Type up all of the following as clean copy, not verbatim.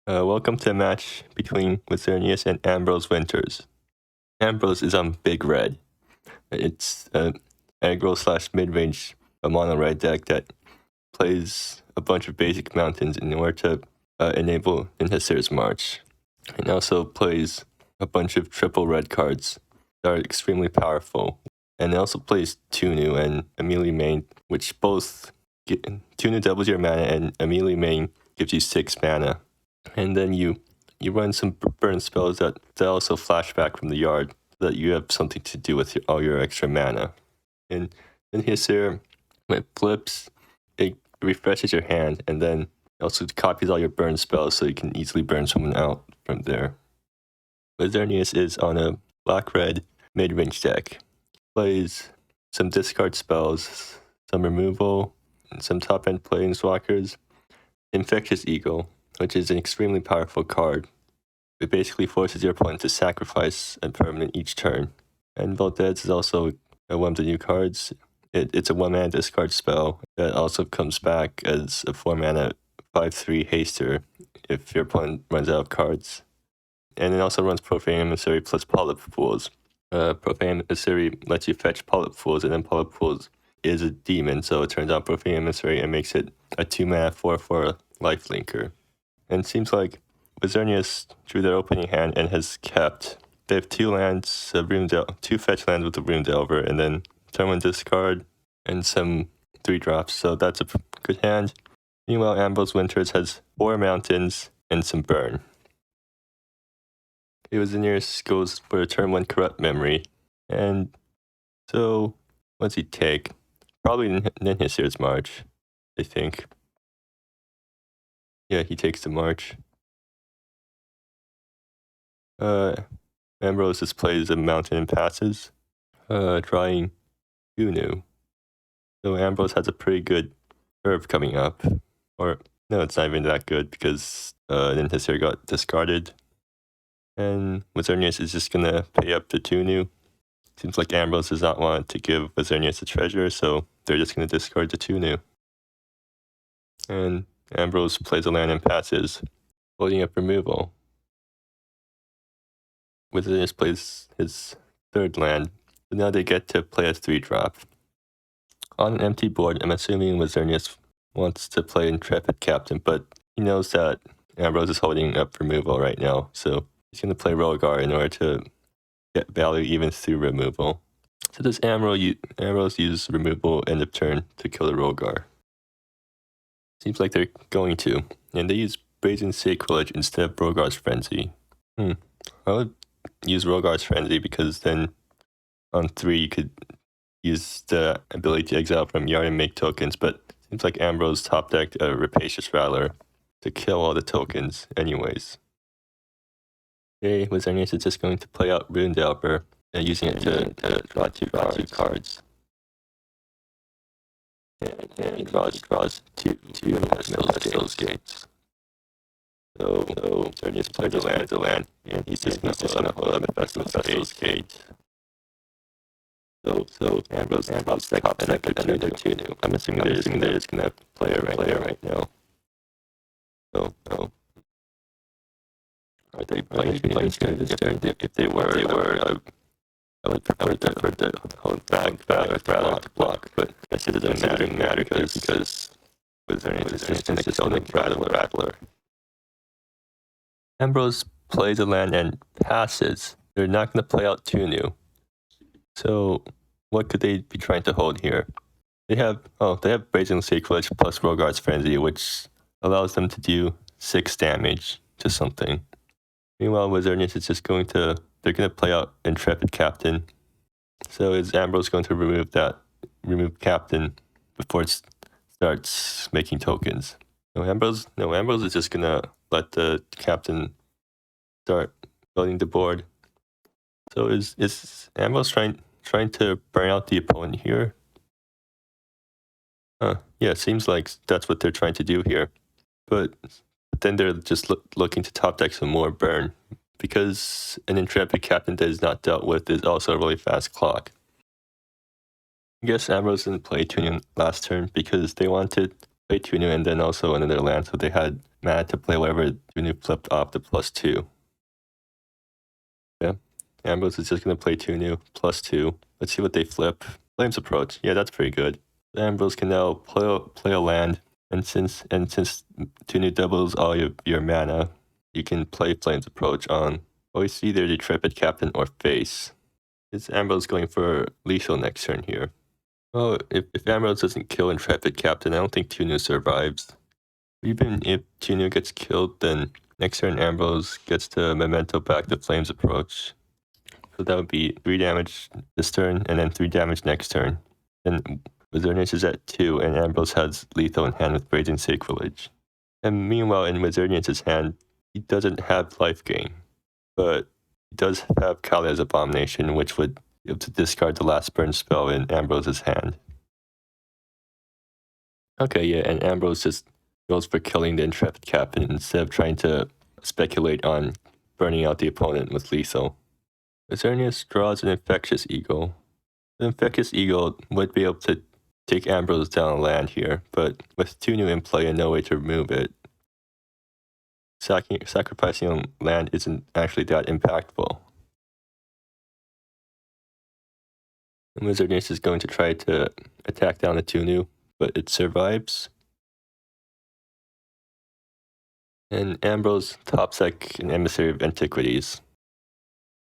Welcome to a match between Wizzerinus and AmbroseWinters. Ambrose is on Big Red. It's an aggro/midrange mono red deck that plays a bunch of basic mountains in order to enable Ninhasir's March. It also plays a bunch of triple red cards that are extremely powerful. And it also plays Tunu and Amelie Main, which both Tunu doubles your mana and Amelie Main gives you 6 mana. And then you run some burn spells that also flash back from the yard so that you have something to do with all your extra mana. And Ninhasir, when it flips, it refreshes your hand and then also copies all your burn spells so you can easily burn someone out from there. Wizzerinus is on a black-red mid-range deck. Plays some discard spells, some removal, and some top-end planeswalkers. Infectious Eagle, which is an extremely powerful card. It basically forces your opponent to sacrifice a permanent each turn. And Valdez is also one of the new cards. It's a 1-mana discard spell that also comes back as a 4-mana 5/3 haster if your opponent runs out of cards. And it also runs Profane Emissary plus Polyp Pools. Profane Emissary lets you fetch Polyp Pools, and then Polyp Pools is a demon, so it turns on Profane Emissary and makes it a 2-mana 4/4 lifelinker. And it seems like Wizzerinus drew their opening hand and has kept. They have 2 lands, 2 fetch lands with a Rune Delver, and then turn 1 discard and some 3-drops, so that's a good hand. Meanwhile, AmbroseWinters has 4 mountains and some burn. Wizzerinus goes for a turn 1 Corrupt Memory, and so what's he take? Probably Ninhasir's March, I think. Yeah, he takes the March. Ambrose just plays a mountain and passes, drawing Tunu. So Ambrose has a pretty good curve coming up. Or, no, it's not even that good because Ninhasir got discarded. And Wizzerinus is just gonna pay up to Tunu. Seems like Ambrose does not want to give Wizzerinus a treasure, so they're just gonna discard the Tunu. And Ambrose plays a land and passes, holding up removal. Wizzerinus plays his 3rd land, so now they get to play a 3-drop. On an empty board, I'm assuming Wizzerinus wants to play Intrepid Captain, but he knows that Ambrose is holding up removal right now, so he's going to play Rogar in order to get value even through removal. So does Ambrose use removal end of turn to kill the Rogar? Seems like they're going to, and they use Brazen Sacrilege instead of Rogar's Frenzy. I would use Rogar's Frenzy because then on 3 you could use the ability to exile from yard and make tokens, but it seems like Ambrose top decked a Rapacious Rattler to kill all the tokens anyways. Okay, Wizzerinus is just going to play out Rune Delver and using it to draw 2 cards. And he draws two Middle Gates. So Wizzerinus plays the land, and he's just going to hold up Festivus Gate. So Ambrose top deck another Tunu. I'm assuming they're just going to play it right now. So are they playing Tunu? If they were, I would prefer to hold back to block, but I guess it doesn't matter because Wizzerinus is just going to kill the Rattler. Ambrose plays a land and passes. They're not going to play out Tunu. So what could they be trying to hold here? They have Brazen Sacrilege plus Rogar's Frenzy, which allows them to do 6 damage to something. Meanwhile, Wizzerinus is just they're going to play out Intrepid Captain. So is Ambrose going to remove Captain before it starts making tokens? No, Ambrose is just going to let the Captain start building the board. So is Ambrose trying to burn out the opponent here? Yeah, it seems like that's what they're trying to do here. But then they're just looking to top deck some more burn, because an Intrepid Captain that is not dealt with is also a really fast clock. I guess Ambrose didn't play Tunu last turn because they wanted to play Tunu and then also another land, so they had mana to play whatever Tunu flipped off the +2. Yeah, Ambrose is just going to play Tunu +2. Let's see what they flip. Flames Approach. Yeah, that's pretty good. Ambrose can now play a land, and since Tunu doubles all your mana, you can play Flames Approach on always either Decrepit Captain or Face. Is Ambrose going for lethal next turn here? Well, if Ambrose doesn't kill Intrepid Captain, I don't think Tunu survives. Even if Tunu gets killed, then next turn Ambrose gets to Memento back the Flames Approach. So that would be 3 damage this turn, and then 3 damage next turn. Then Wizzerinus is at 2, and Ambrose has lethal in hand with Brazen Sacrilege. And meanwhile, in Wizzerinus' hand, he doesn't have life gain, but he does have Kalia's Abomination, which would be able to discard the last burn spell in Ambrose's hand. Okay, yeah, and Ambrose just goes for killing the Intrepid Captain instead of trying to speculate on burning out the opponent with lethal. Wizzerinus draws an Infectious Eagle. The Infectious Eagle would be able to take Ambrose down a land here, but with Tunu in play and no way to remove it, sacrificing a land isn't actually that impactful. And Wizzerinus is going to try to attack down the Tunu, but it survives. And Ambrose topsec an Emissary of Antiquities.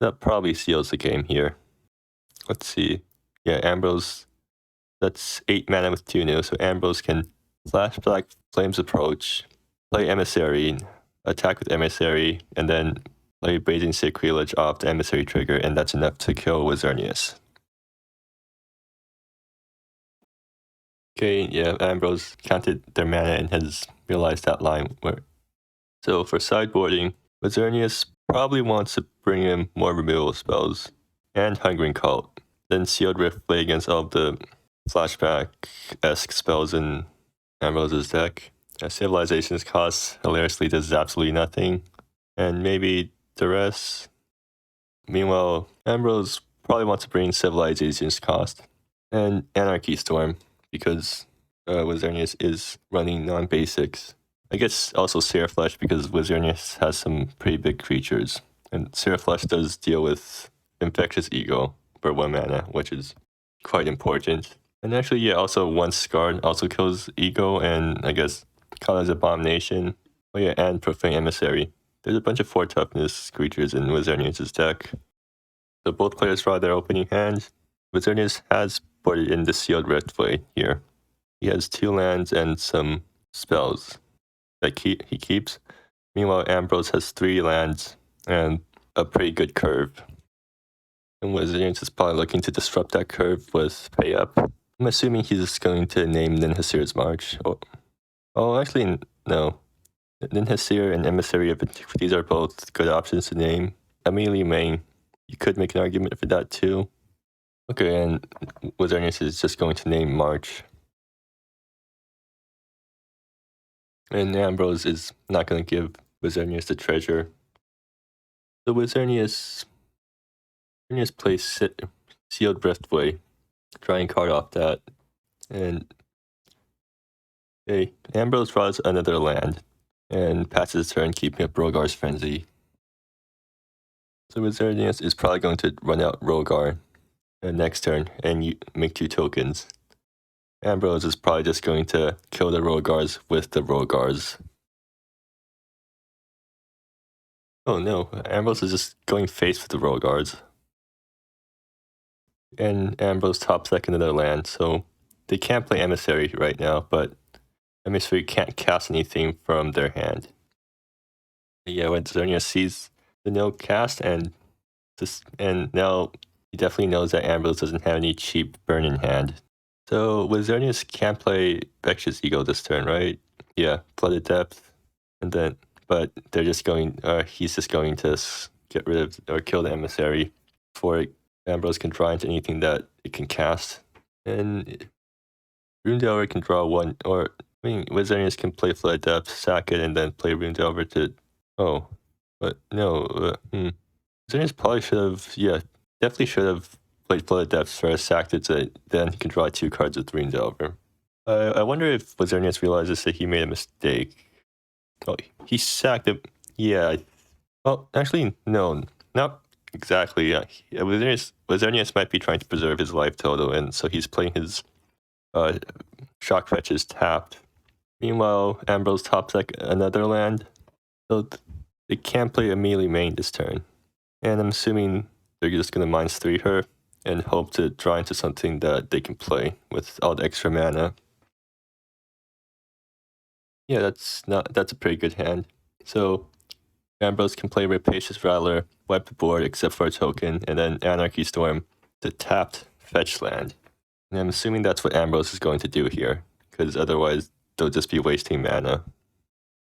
That probably seals the game here. Let's see. Yeah, Ambrose, that's 8 mana with Tunu, so Ambrose can flashback Flames Approach, play Emissary, attack with Emissary, and then play Brazen Sacrilege off the Emissary trigger, and that's enough to kill Wizzerinus. Okay, yeah, Ambrose counted their mana and has realized that line. So for sideboarding, Wizzerinus probably wants to bring in more removal spells and Hungering Cult, then Sealed Rift play against all of the flashback-esque spells in Ambrose's deck. Civilization's cost hilariously does absolutely nothing, and maybe Duress. Meanwhile, Ambrose probably wants to bring Civilization's cost and Anarchy Storm, because Wizzerinus is running non-basics. I guess also Seraflesh, because Wizzerinus has some pretty big creatures. And Seraflesh does deal with Infectious Eagle for 1 mana, which is quite important. And actually, yeah, also 1 Scarred also kills Ego, and I guess Kalia's Abomination. Oh yeah, and Profane Emissary. There's a bunch of 4 toughness creatures in Wizzerinus' deck. So both players draw their opening hand. Wizzerinus has put it in the Sealed Rift play here. He has 2 lands and some spells that he keeps. Meanwhile, Ambrose has 3 lands and a pretty good curve. And Wizzerinus is probably looking to disrupt that curve with Pay Up. I'm assuming he's going to name Ninhasir's March. Oh, actually, no. Ninhasir and Emissary of Antiquities are both good options to name. Amelie Main, you could make an argument for that too. Okay, and Wizzerinus is just going to name March. And Ambrose is not going to give Wizzerinus the treasure. So Wizzerinus plays Sealed Riftway, try and card off that. And okay, Ambrose draws another land and passes his turn, keeping up Rogar's Frenzy. So Wizzerinus is probably going to run out Rogar next turn and make 2 tokens. Ambrose is probably just going to kill the Rogars with the Rogars. Oh no, Ambrose is just going face with the Rogars. And Ambrose topsec another land, so they can't play Emissary right now, but Emissary can't cast anything from their hand. Yeah, when Wizzerinus sees the no cast, and now he definitely knows that Ambrose doesn't have any cheap burn in hand. So Wizzerinus can't play Infectious Eagle this turn, right? Yeah, Flooded Depth, and then, but they're just going. He's just going to get rid of or kill the Emissary before Ambrose can draw into anything that it can cast. And Rune Delver can draw 1, or I mean, Wizzerinus can play Flooded Depth, sack it, and then play Rune Delver to. Oh, but no. Wizzerinus probably should have. Yeah, definitely should have played Flooded Depths first, sacked it, so then he can draw 2 cards with Rune Delver. I wonder if Wizzerinus realizes that he made a mistake. Oh, he sacked him. Yeah. Well, actually, no, not exactly. Yeah, Wizzerinus might be trying to preserve his life total, and so he's playing his shock fetches tapped. Meanwhile, Ambrose tops like another land, so they can't play a melee main this turn. And I'm assuming they're just gonna -3 her and hope to draw into something that they can play with all the extra mana. Yeah, that's a pretty good hand. So Ambrose can play Rapacious Rattler, wipe the board except for a token, and then Anarchy Storm, the tapped fetch land. And I'm assuming that's what Ambrose is going to do here, because otherwise they'll just be wasting mana.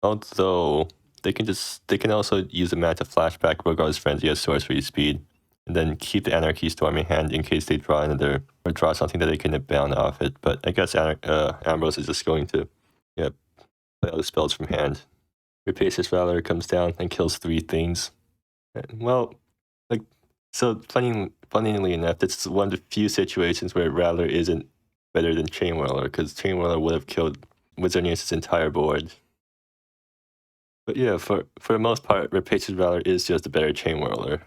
Although they can also use the mana to flashback Rogar's Frenzy as sorcery speed, and then keep the Anarchy Storm in hand in case they draw another or draw something that they can bound off it. But I guess Ambrose is just going to play all the spells from hand. Rapacious Rattler comes down and kills 3 things. Well, like, so funnily enough, it's one of the few situations where Rattler isn't better than Chain Whirler, because Chain Whirler would have killed Wizzerinus' entire board. But yeah, for the most part, Rapacious Rattler is just a better Chain Whirler.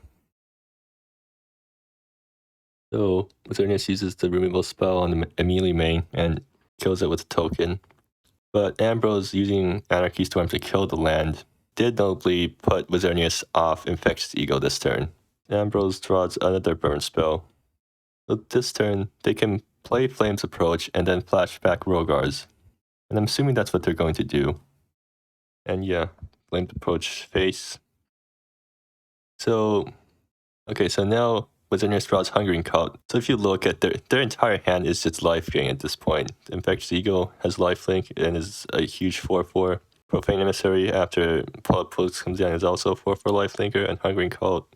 So Wizzerinus uses the removal spell on the Amelie main and kills it with a token. But Ambrose, using Anarchy Storm to kill the land, did notably put Wizzerinus off Infectious Ego this turn. Ambrose draws another burn spell. So this turn, they can play Flame's Approach and then flashback Rogars. And I'm assuming that's what they're going to do. And yeah, Flame's Approach face. So, okay, so now Wizzerinus draws Hungering Cult. So if you look at their entire hand is just life gain at this point. Infectious Ego has lifelink and is a huge 4/4. Profane Emissary after Polypus comes down is also 4/4 lifelinker, and Hungering Cult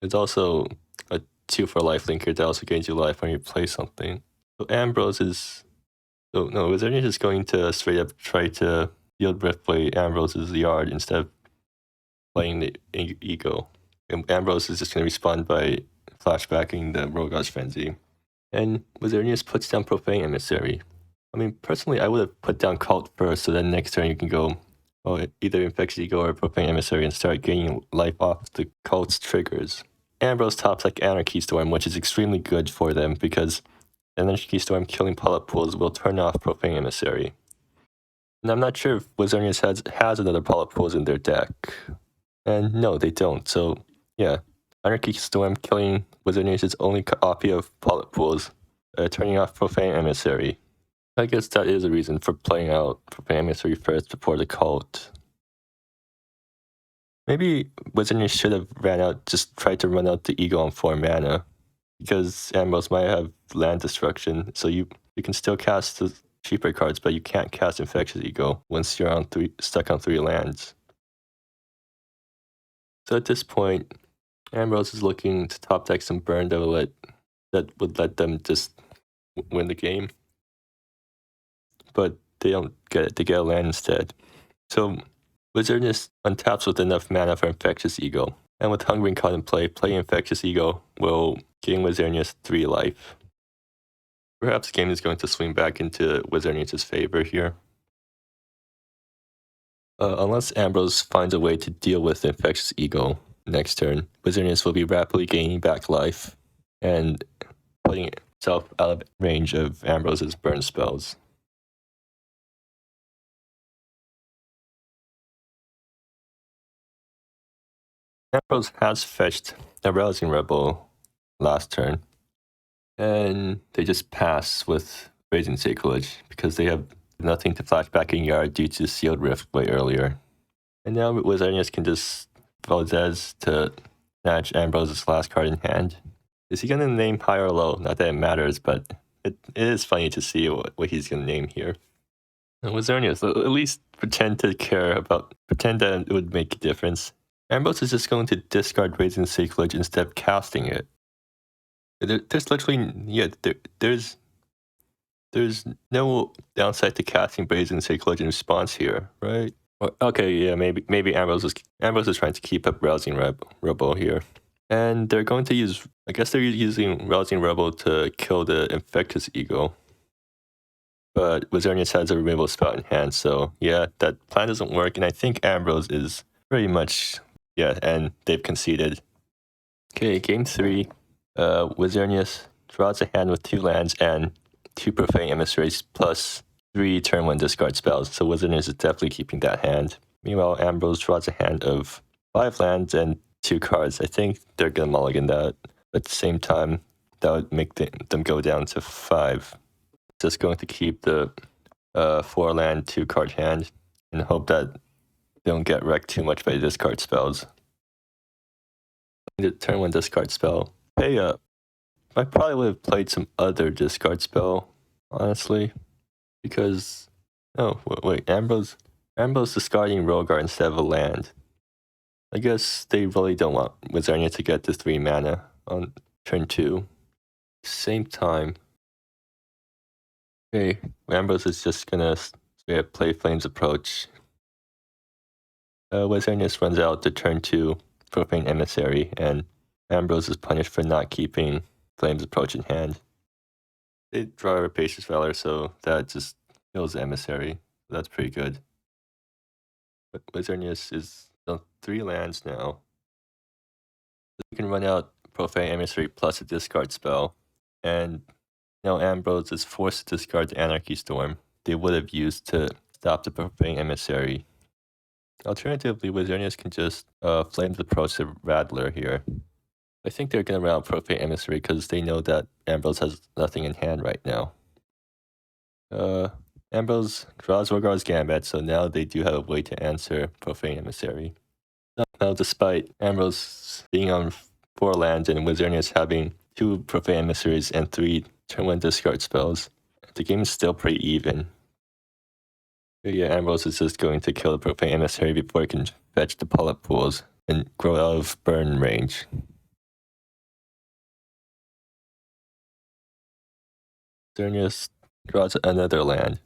is also a 2/4 lifelinker that also gains you life when you play something. So Ambrose is... Oh no, Wizzerinus is going to straight up try to Field Riftway Ambrose's yard instead of playing the Ego. And Ambrose is just going to respond by flashbacking the Rogar's Frenzy. And Wizzerinus puts down Profane Emissary. I mean, personally, I would have put down Cult first, so then next turn you can go either Infectious Ego or Profane Emissary and start gaining life off the Cult's triggers. Ambrose tops like Anarchy Storm, which is extremely good for them because Anarchy Storm killing pull-up pools will turn off Profane Emissary. And I'm not sure if Wizzerinus has another pull-up pools in their deck. And no, they don't. So yeah, Anarchy Storm killing Wizzerinus' only copy of pull-up pools, turning off Profane Emissary. I guess that is a reason for playing out Profane Emissary first before the Cult. Maybe Wizzerinus should have just tried to run out the Ego on 4 mana, because Ambrose might have land destruction, so you can still cast the cheaper cards, but you can't cast Infectious Ego once you're stuck on 3 lands. So at this point, Ambrose is looking to top deck some burn that would let them just win the game. But they don't get it, they get a land instead. So Wizzerinus untaps with enough mana for Infectious Ego. And with Hungering Cult in play, playing Infectious Ego will gain Wizzerinus 3 life. Perhaps the game is going to swing back into Wizzerinus' favor here. Unless Ambrose finds a way to deal with Infectious Ego next turn, Wizzerinus will be rapidly gaining back life and putting itself out of range of Ambrose's burn spells. Ambrose has fetched a Rousing Rebel last turn, and they just pass with Raising Sacrilege because they have nothing to flashback in yard due to Sealed Rift way earlier. And now Wizzerinus can just Valdez to snatch Ambrose's last card in hand. Is he going to name high or low? Not that it matters, but it is funny to see what he's going to name here. And Wizzerinus, at least pretend that it would make a difference. Ambrose is just going to discard Raising Sacrilege instead of casting it. There's literally, there's no downside to casting Brazen Sacrilege in response here, right? Okay, yeah, maybe Ambrose is trying to keep up Rousing Rebel here. And they're going to use, I guess they're using Rousing Rebel to kill the Infectious Ego. but Wizzerinus has a removal spell in hand, so yeah, that plan doesn't work, and I think Ambrose is pretty much, yeah, and they've conceded. Okay, game 3, Wizzerinus draws a hand with 2 lands and 2 Profane Emissaries plus 3 turn 1 discard spells, so Wizzerinus is definitely keeping that hand. Meanwhile, Ambrose draws a hand of 5 lands and 2 cards. I think they're gonna mulligan that. At the same time, that would make them go down to 5. Just going to keep the 4 land 2 card hand and hope that they don't get wrecked too much by discard spells. The turn 1 discard spell. Pay up. I probably would have played some other discard spell, honestly, because wait, Ambrose discarding Rogar instead of a land. I guess they really don't want Wizzerinus to get to 3 mana on turn 2. Same time. Okay, Ambrose is just gonna play Flames Approach. Wizzerinus runs out to turn 2 Profane Emissary, and Ambrose is punished for not keeping Flames Approach in hand. They draw a Rapacious Valor, so that just kills the Emissary. That's pretty good. But Wizzerinus is on 3 lands now. You can run out Profane Emissary plus a discard spell, and now Ambrose is forced to discard the Anarchy Storm they would have used to stop the Profane Emissary. Alternatively, Wizzerinus can just Flames Approach the Rattler here. I think they're going to run out Profane Emissary because they know that Ambrose has nothing in hand right now. Ambrose draws Rogar's Gambit, so now they do have a way to answer Profane Emissary. Now, despite Ambrose being on 4 lands and Wizzerinus having 2 Profane Emissaries and 3 turn 1 discard spells, the game is still pretty even. Yeah, Ambrose is just going to kill the Profane Emissary before it can fetch the pull-up pools and grow out of burn range. Wizzerinus draws another land.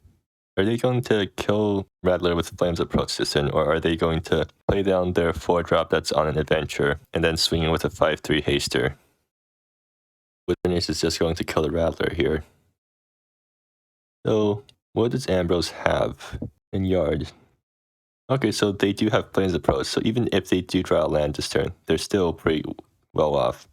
Are they going to kill Rattler with Flames Approach this turn, or are they going to play down their 4-drop that's on an adventure and then swing in with a 5/3 haster? Wizzerinus is just going to kill the Rattler here. So, what does Ambrose have in yard? Okay, so they do have Flames Approach, so even if they do draw a land this turn, they're still pretty well off.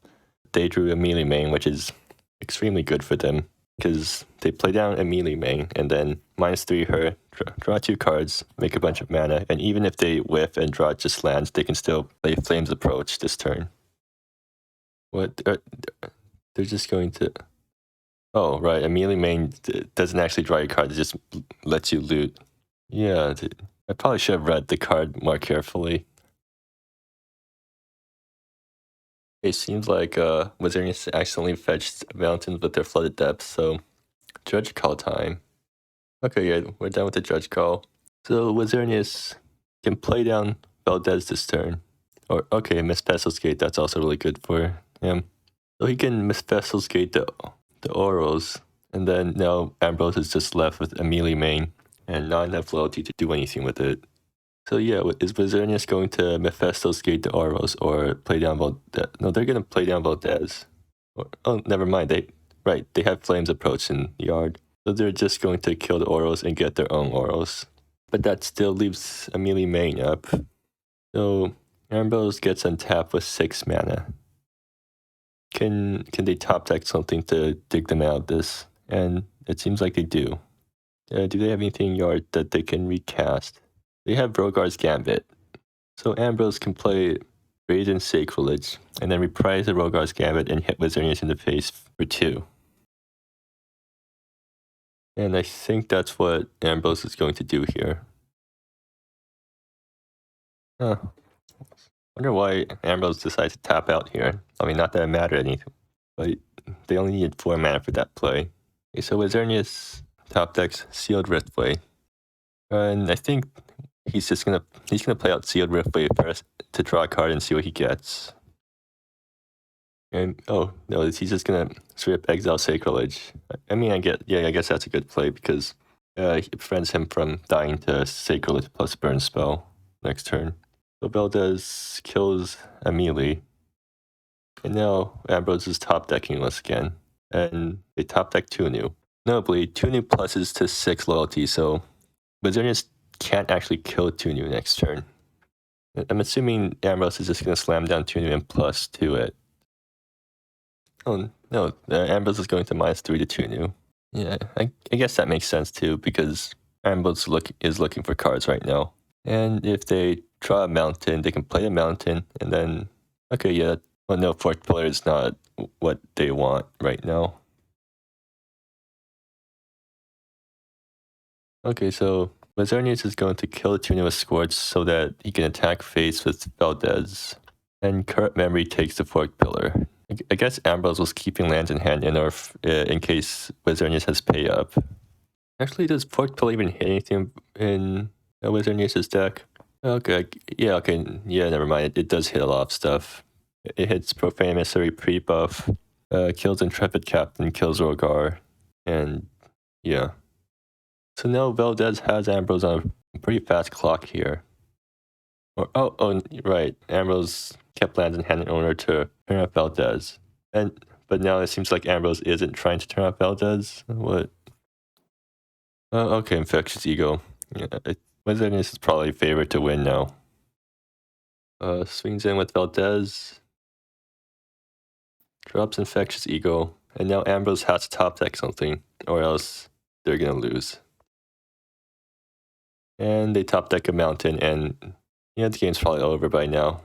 They drew a melee main, which is extremely good for them, because they play down a melee main, and then -3 her, draw 2 cards, make a bunch of mana, and even if they whiff and draw just lands, they can still play Flames Approach this turn. What? They're just going to... Oh, right, a melee main doesn't actually draw your card, it just lets you loot. Yeah, I probably should have read the card more carefully. It seems like Wizzerinus accidentally fetched mountains with their Flooded Depths, so Judge Call time. Okay, yeah, we're done with the Judge Call. So Wizzerinus can play down Valdez this turn. Or, okay, Miss Vessel's Gate, that's also really good for him. So he can Miss Vessel's Gate the Orals, and then now Ambrose is just left with a melee main and not enough loyalty to do anything with it. So yeah, is Wizzerinus going to Mephisto's Gate the Oros or play down Valdez? No, they're going to play down Valdez. Oh, never mind. They have Flames Approach in yard. So they're just going to kill the Oros and get their own Oros. But that still leaves a melee main up. So Ambrose gets untapped with 6 mana. Can they top deck something to dig them out of this? And it seems like they do. Do they have anything in yard that they can recast? They have Rogar's Gambit. So Ambrose can play Radiant Sacrilege and then reprise the Rogar's Gambit and hit Wizzerinus in the face for 2. And I think that's what Ambrose is going to do here. Huh. Wonder why Ambrose decided to tap out here. I mean, not that it mattered anything, but they only needed 4 mana for that play. Okay, so Wizzerinus top decks Sealed Riftway. And I think he's gonna play out Sealed Riftway first to draw a card and see what he gets. And oh no, he's just gonna straight up Exile Sacrilege. I mean, I guess that's a good play because it prevents him from dying to Sacrilege plus Burn spell next turn. So Valdez kills a melee. And now Ambrose is top decking once again. And they top deck 2 new. Notably, 2 new pluses to 6 loyalty, so Wizzerinus can't actually kill 2 new next turn. I'm assuming Ambrose is just going to slam down 2 new and plus to it. Oh, no, Ambrose is going to -3 to 2 new. Yeah, I guess that makes sense too, because Ambrose is looking for cards right now. And if they draw a mountain, they can play a mountain, and then, okay, yeah, well, no, fourth pillar is not what they want right now. Okay, so Wizzerinus is going to kill 2 new Squirts so that he can attack face with Valdez. And current memory takes the fourth pillar. I guess Ambrose was keeping lands in hand in case Wizzerinus has pay up. Actually, does fourth pillar even hit anything in Wizzerinus' deck? Okay, yeah, never mind. It does hit a lot of stuff. It hits Profane Emissary pre-buff, kills Intrepid Captain, kills Rogar, and yeah. So now Valdez has Ambrose on a pretty fast clock here. Oh, right. Ambrose kept lands in hand in order to turn off Valdez. But now it seems like Ambrose isn't trying to turn off Valdez. What? Okay, Infectious Ego. Yeah, Wizzerinus is probably favorite to win now. Swings in with Valdez. Drops Infectious Ego. And now Ambrose has to top deck something, or else they're gonna lose. And they top deck a mountain, and yeah, the game's probably over by now.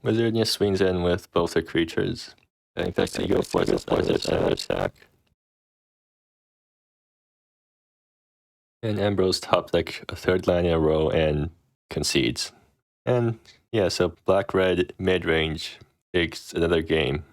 Wizzerinus swings in with both their creatures. I think that's Ego forces another attack. And Ambrose top deck a third land in a row and concedes. And yeah, so black-red mid-range takes another game.